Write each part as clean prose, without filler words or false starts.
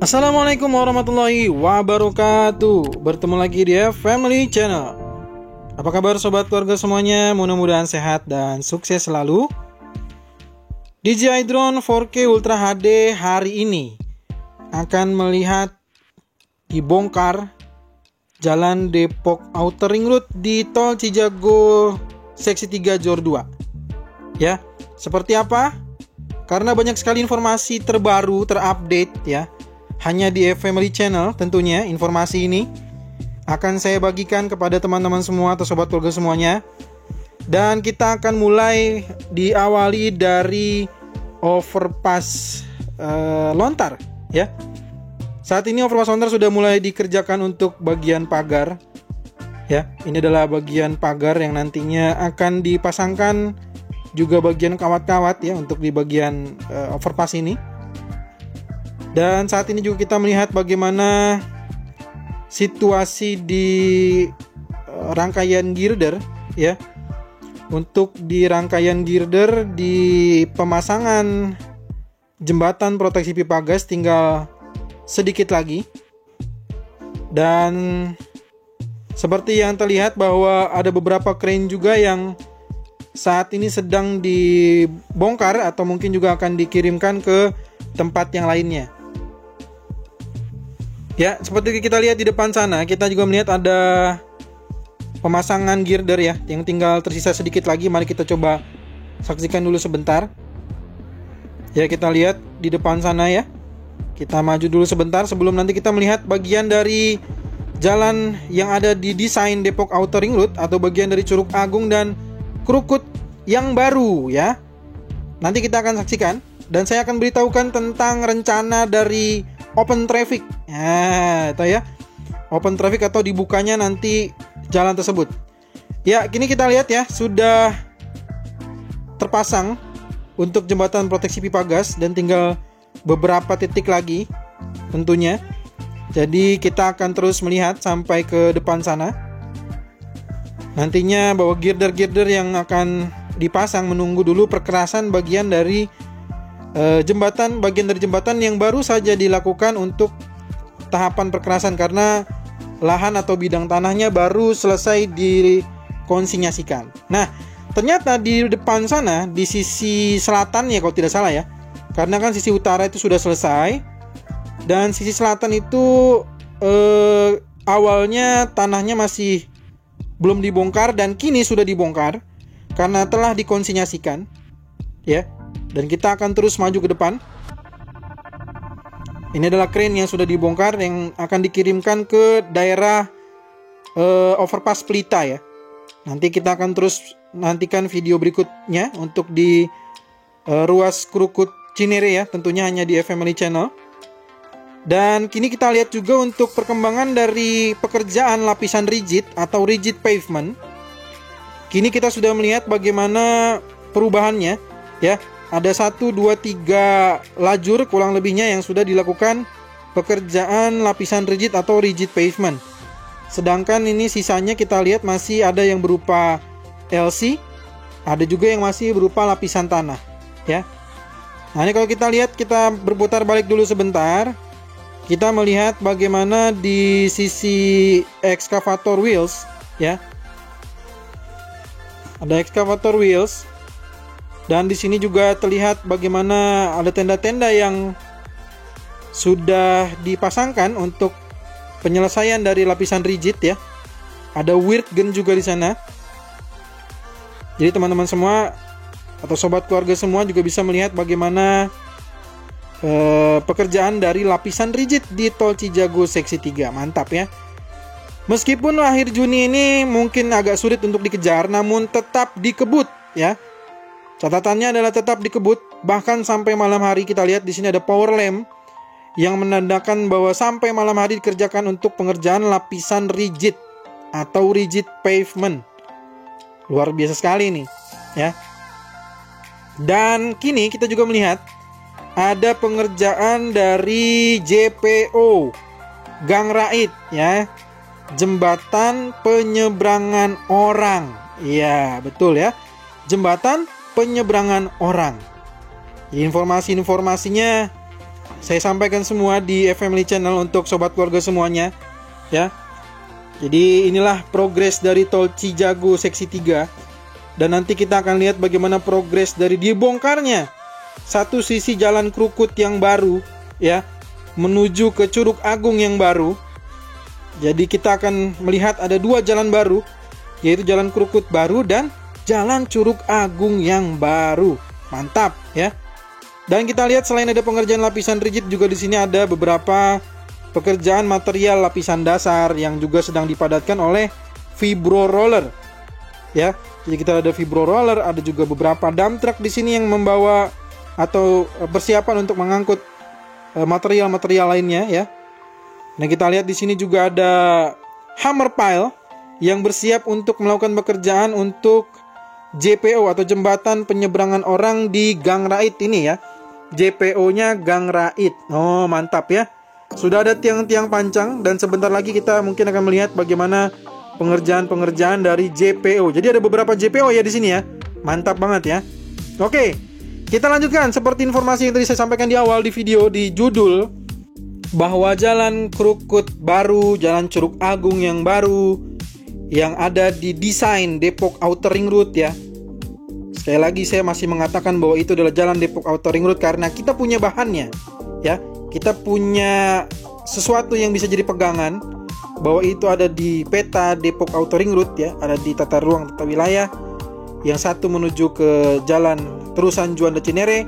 Assalamualaikum warahmatullahi wabarakatuh. Bertemu lagi di Family Channel. Apa kabar sobat keluarga semuanya? Mudah-mudahan sehat dan sukses selalu. DJI Drone 4K Ultra HD hari ini akan melihat dibongkar Jalan Depok Outer Ring Road di Tol Cijago Seksi 3 Jor 2. Ya, seperti apa? Karena banyak sekali informasi terbaru, terupdate ya. Hanya di Family Channel tentunya informasi ini akan saya bagikan kepada teman-teman semua atau sobat keluarga semuanya. Dan kita akan mulai diawali dari overpass Lontar ya. Saat ini overpass Lontar sudah mulai dikerjakan untuk bagian pagar ya. Ini adalah bagian pagar yang nantinya akan dipasangkan, juga bagian kawat-kawat ya untuk di bagian overpass ini. Dan saat ini juga kita melihat bagaimana situasi di rangkaian girder ya. Untuk di rangkaian girder di pemasangan jembatan proteksi pipa gas tinggal sedikit lagi. Dan seperti yang terlihat bahwa ada beberapa crane juga yang saat ini sedang dibongkar atau mungkin juga akan dikirimkan ke tempat yang lainnya. Ya, seperti kita lihat di depan sana, kita juga melihat ada pemasangan girder ya, yang tinggal tersisa sedikit lagi. Mari kita coba saksikan dulu sebentar. Ya, kita lihat di depan sana ya. Kita maju dulu sebentar sebelum nanti kita melihat bagian dari jalan yang ada di desain Depok Outer Ring Road atau bagian dari Curug Agung dan Krukut yang baru ya. Nanti kita akan saksikan dan saya akan beritahukan tentang rencana dari open traffic. Nah, itu ya. Open traffic atau dibukanya nanti jalan tersebut. Ya, kini kita lihat ya, sudah terpasang untuk jembatan proteksi pipa gas dan tinggal beberapa titik lagi tentunya. Jadi kita akan terus melihat sampai ke depan sana. Nantinya bahwa girder-girder yang akan dipasang menunggu dulu perkerasan bagian dari bagian dari jembatan yang baru saja dilakukan untuk tahapan perkerasan karena lahan atau bidang tanahnya baru selesai dikonsinyasikan. Nah, ternyata di depan sana di sisi selatan ya kalau tidak salah ya. Karena kan sisi utara itu sudah selesai dan sisi selatan itu awalnya tanahnya masih belum dibongkar dan kini sudah dibongkar karena telah dikonsinyasikan ya. Dan kita akan terus maju ke depan. Ini adalah crane yang sudah dibongkar yang akan dikirimkan ke daerah overpass Pelita ya. Nanti kita akan terus nantikan video berikutnya untuk di ruas Krukut Cinere ya, tentunya hanya di Family Channel. Dan kini kita lihat juga untuk perkembangan dari pekerjaan lapisan rigid atau rigid pavement. Kini kita sudah melihat bagaimana perubahannya ya. Ada 1, 2, 3 lajur kurang lebihnya yang sudah dilakukan pekerjaan lapisan rigid atau rigid pavement. Sedangkan ini sisanya kita lihat masih ada yang berupa LC, ada juga yang masih berupa lapisan tanah ya. Nah, ini kalau kita lihat, kita berputar balik dulu sebentar. Kita melihat bagaimana di sisi excavator wheels ya. Ada excavator wheels. Dan di sini juga terlihat bagaimana ada tenda-tenda yang sudah dipasangkan untuk penyelesaian dari lapisan rigid ya. Ada Wirtgen juga di sana. Jadi teman-teman semua atau sobat keluarga semua juga bisa melihat bagaimana pekerjaan dari lapisan rigid di Tol Cijago Seksi 3. Mantap ya. Meskipun akhir Juni ini mungkin agak sulit untuk dikejar, namun tetap dikebut ya. Catatannya adalah tetap dikebut, bahkan sampai malam hari. Kita lihat di sini ada power lamp yang menandakan bahwa sampai malam hari dikerjakan untuk pengerjaan lapisan rigid atau rigid pavement. Luar biasa sekali nih, ya. Dan kini kita juga melihat ada pengerjaan dari JPO Gang Raid ya, jembatan penyeberangan orang. Iya, betul ya. Jembatan penyeberangan orang. Informasi-informasinya saya sampaikan semua di Family Channel untuk sobat keluarga semuanya, ya. Jadi inilah progres dari tol Cijago seksi 3. Dan nanti kita akan lihat bagaimana progres dari dibongkarnya satu sisi jalan Krukut yang baru, ya, menuju ke Curug Agung yang baru. Jadi kita akan melihat ada 2 jalan baru, yaitu jalan Krukut baru dan jalan Curug Agung yang baru. Mantap, ya. Dan kita lihat selain ada pengerjaan lapisan rigid, juga di sini ada beberapa pekerjaan material lapisan dasar yang juga sedang dipadatkan oleh vibro roller, ya. Jadi kita ada vibro roller, ada juga beberapa dump truck di sini yang membawa atau persiapan untuk mengangkut material-material lainnya, ya. Nah, kita lihat di sini juga ada hammer pile yang bersiap untuk melakukan pekerjaan untuk JPO atau jembatan penyeberangan orang di Gang Rait ini, ya. JPO-nya Gang Rait. Oh, mantap, ya. Sudah ada tiang-tiang pancang dan sebentar lagi kita mungkin akan melihat bagaimana pengerjaan-pengerjaan dari JPO. Jadi ada beberapa JPO ya di sini, ya. Mantap banget, ya. Oke, kita lanjutkan. Seperti informasi yang tadi saya sampaikan di awal di video di judul, bahwa jalan Krukut baru, jalan Curug Agung yang baru, yang ada di desain Depok Outer Ring Road, ya. Sekali lagi saya masih mengatakan bahwa itu adalah jalan Depok Outer Ring Road karena kita punya bahannya, ya. Kita punya sesuatu yang bisa jadi pegangan bahwa itu ada di peta Depok Outer Ring Road, ya, ada di tata ruang tata wilayah. Yang satu menuju ke jalan terusan Juanda Cinere,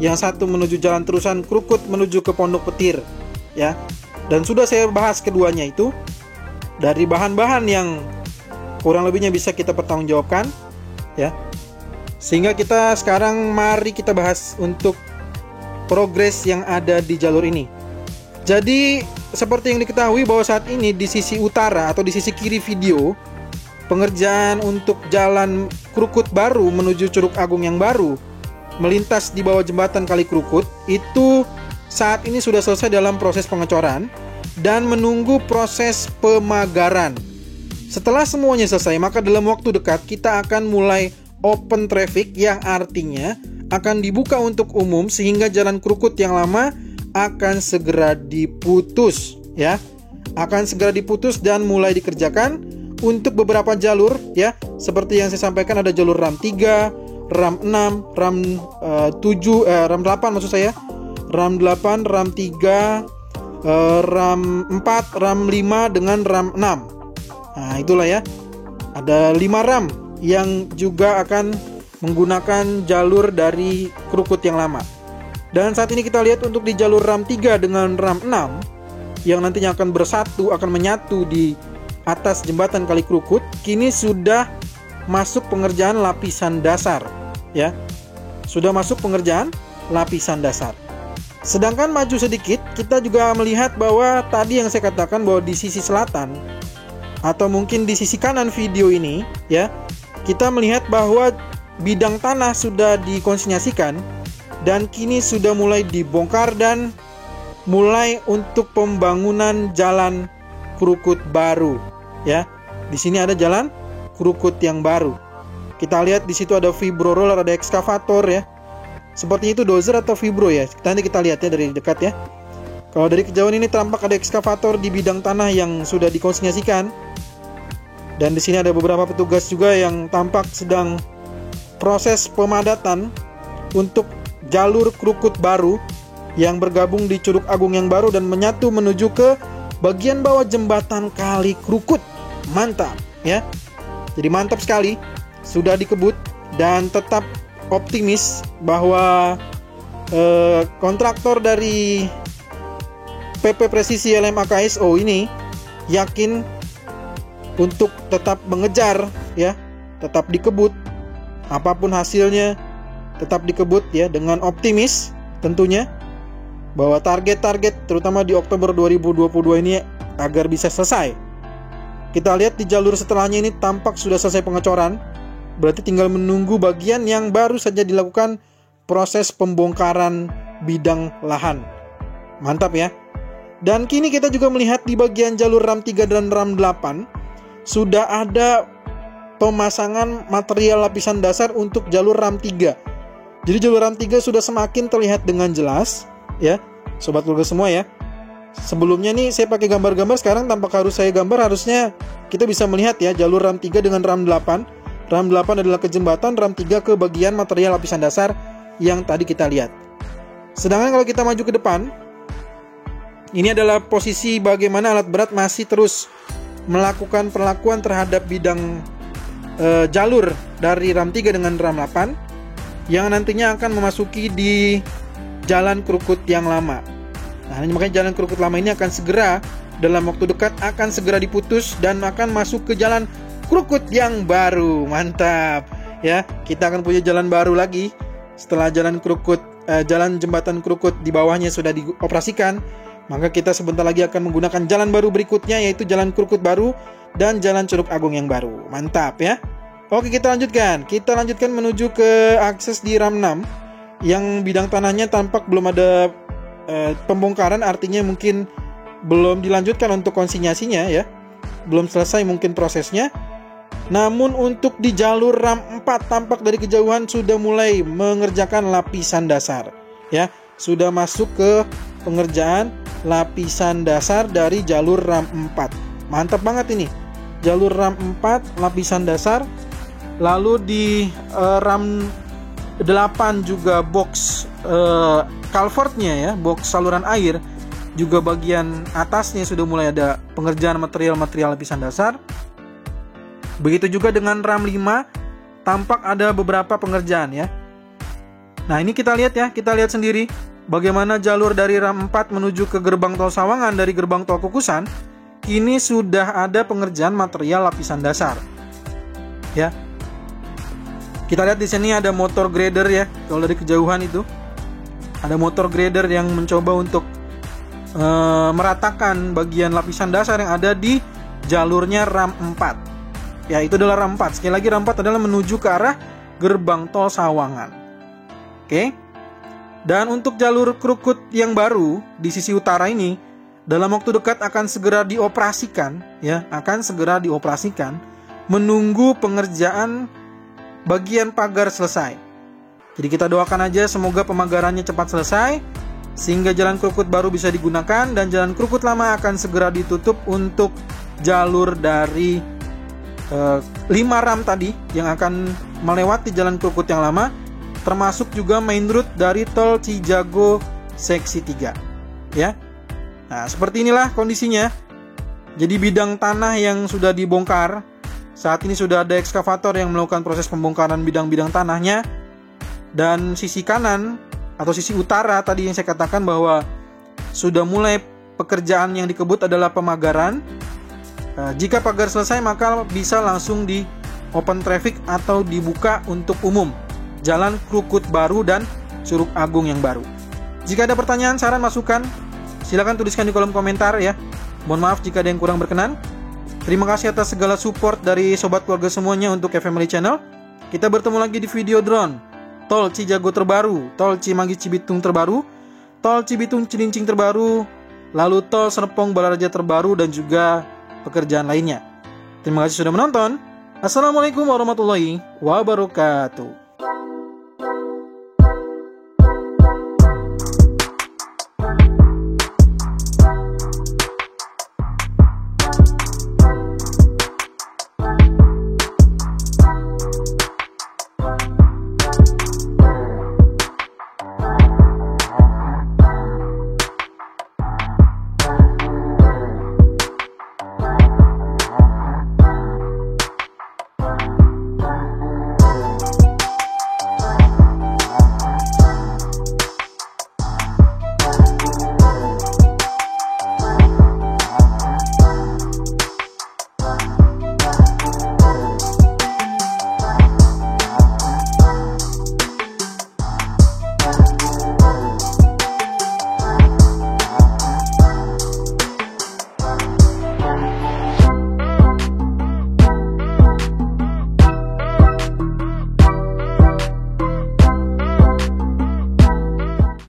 yang satu menuju jalan terusan Krukut menuju ke Pondok Petir, ya. Dan sudah saya bahas keduanya itu dari bahan-bahan yang kurang lebihnya bisa kita pertanggungjawabkan, ya. Sehingga kita sekarang mari kita bahas untuk progres yang ada di jalur ini. Jadi seperti yang diketahui bahwa saat ini di sisi utara atau di sisi kiri video, pengerjaan untuk jalan Krukut baru menuju Curug Agung yang baru melintas di bawah jembatan Kali Krukut itu saat ini sudah selesai dalam proses pengecoran dan menunggu proses pemagaran. Setelah semuanya selesai, maka dalam waktu dekat kita akan mulai open traffic, yang artinya akan dibuka untuk umum sehingga jalan Krukut yang lama akan segera diputus, ya. Akan segera diputus dan mulai dikerjakan untuk beberapa jalur, ya. Seperti yang saya sampaikan, ada jalur RAM 3, RAM 6, RAM 7, RAM 8 maksud saya. RAM 8, RAM 3, RAM 4, RAM 5 dengan RAM 6. Nah, itulah, ya. Ada 5 RAM yang juga akan menggunakan jalur dari Krukut yang lama. Dan saat ini kita lihat untuk di jalur RAM 3 dengan RAM 6 yang nantinya akan bersatu, akan menyatu di atas jembatan Kali Krukut, kini sudah masuk pengerjaan lapisan dasar, ya. Sudah masuk pengerjaan lapisan dasar. Sedangkan maju sedikit, kita juga melihat bahwa tadi yang saya katakan bahwa di sisi selatan atau mungkin di sisi kanan video ini, ya, kita melihat bahwa bidang tanah sudah dikonsinyasikan dan kini sudah mulai dibongkar dan mulai untuk pembangunan jalan Krukut baru, ya. Di sini ada jalan Krukut yang baru. Kita lihat di situ ada vibro roller, ada ekskavator, ya. Sepertinya itu dozer atau vibro, ya. Nanti kita lihat, ya, dari dekat, ya. Kalau dari kejauhan ini tampak ada ekskavator di bidang tanah yang sudah dikonsinyasikan. Dan di sini ada beberapa petugas juga yang tampak sedang proses pemadatan untuk jalur Krukut baru yang bergabung di Curug Agung yang baru dan menyatu menuju ke bagian bawah jembatan Kali Krukut. Mantap, ya. Jadi mantap sekali, sudah dikebut dan tetap optimis bahwa kontraktor dari PP Presisi LMA KSO ini yakin untuk tetap mengejar, ya, tetap dikebut apapun hasilnya, tetap dikebut, ya, dengan optimis tentunya bahwa target-target terutama di Oktober 2022 ini agar bisa selesai. Kita lihat di jalur setelahnya ini tampak sudah selesai pengecoran, berarti tinggal menunggu bagian yang baru saja dilakukan proses pembongkaran bidang lahan. Mantap, ya. Dan kini kita juga melihat di bagian jalur RAM 3 dan RAM 8 sudah ada pemasangan material lapisan dasar untuk jalur RAM 3. Jadi jalur RAM 3 sudah semakin terlihat dengan jelas, ya. sobat keluarga semua ya. Sebelumnya nih saya pakai gambar-gambar, sekarang tanpa harus saya gambar, harusnya kita bisa melihat ya jalur RAM 3 dengan RAM 8. RAM 8 adalah ke jembatan, RAM 3 ke bagian material lapisan dasar yang tadi kita lihat. Sedangkan kalau kita maju ke depan, ini adalah posisi bagaimana alat berat masih terus melakukan perlakuan terhadap bidang jalur dari RAM 3 dengan RAM 8 yang nantinya akan memasuki di jalan Krukut yang lama. Nah, makanya jalan Krukut lama ini akan segera, dalam waktu dekat akan segera diputus dan akan masuk ke jalan Krukut yang baru. Mantap ya, kita akan punya jalan baru lagi setelah jalan Krukut, jalan jembatan Krukut di bawahnya sudah dioperasikan. Maka kita sebentar lagi akan menggunakan jalan baru berikutnya, yaitu jalan Krukut baru dan jalan Curug Agung yang baru. Mantap ya. Oke, kita lanjutkan. Kita lanjutkan menuju ke akses di RAM 6 yang bidang tanahnya tampak belum ada pembongkaran, artinya mungkin belum dilanjutkan untuk konsinyasinya ya. Belum selesai mungkin prosesnya. Namun untuk di jalur RAM 4 tampak dari kejauhan sudah mulai mengerjakan lapisan dasar ya. Sudah masuk ke pengerjaan lapisan dasar dari jalur RAM 4. Mantap banget ini. Jalur RAM 4 lapisan dasar. Lalu di RAM 8 juga box culvertnya ya, box saluran air, juga bagian atasnya sudah mulai ada pengerjaan material-material lapisan dasar. Begitu juga dengan RAM 5 tampak ada beberapa pengerjaan ya. Nah, ini kita lihat ya, kita lihat sendiri bagaimana jalur dari RAM 4 menuju ke gerbang tol Sawangan dari gerbang tol Kukusan. Ini sudah ada pengerjaan material lapisan dasar. Ya. Kita lihat di sini ada motor grader ya, kalau dari kejauhan itu. Ada motor grader yang mencoba untuk meratakan bagian lapisan dasar yang ada di jalurnya RAM 4. Ya, itu adalah RAM 4. Sekali lagi RAM 4 adalah menuju ke arah gerbang tol Sawangan. Oke. Dan untuk jalur Krukut yang baru di sisi utara ini dalam waktu dekat akan segera dioperasikan ya, akan segera dioperasikan menunggu pengerjaan bagian pagar selesai. Jadi kita doakan aja semoga pemagarannya cepat selesai sehingga jalan Krukut baru bisa digunakan dan jalan Krukut lama akan segera ditutup untuk jalur dari 5 RAM tadi yang akan melewati jalan Krukut yang lama, termasuk juga main route dari tol Cijago seksi 3 ya. Nah, seperti inilah kondisinya. Jadi bidang tanah yang sudah dibongkar, saat ini sudah ada ekskavator yang melakukan proses pembongkaran bidang-bidang tanahnya. Dan sisi kanan atau sisi utara tadi yang saya katakan bahwa sudah mulai pekerjaan yang dikebut adalah pemagaran. Jika pagar selesai maka bisa langsung di open traffic atau dibuka untuk umum jalan Krukut baru dan Curug Agung yang baru. Jika ada pertanyaan, saran, masukan, silakan tuliskan di kolom komentar ya. Mohon maaf jika ada yang kurang berkenan. Terima kasih atas segala support dari sobat keluarga semuanya untuk Family Channel. Kita bertemu lagi di video drone tol Cijago terbaru, tol Cimanggis Cibitung terbaru, tol Cibitung Cilincing terbaru, lalu tol Serpong Balaraja terbaru dan juga pekerjaan lainnya. Terima kasih sudah menonton. Assalamualaikum warahmatullahi wabarakatuh.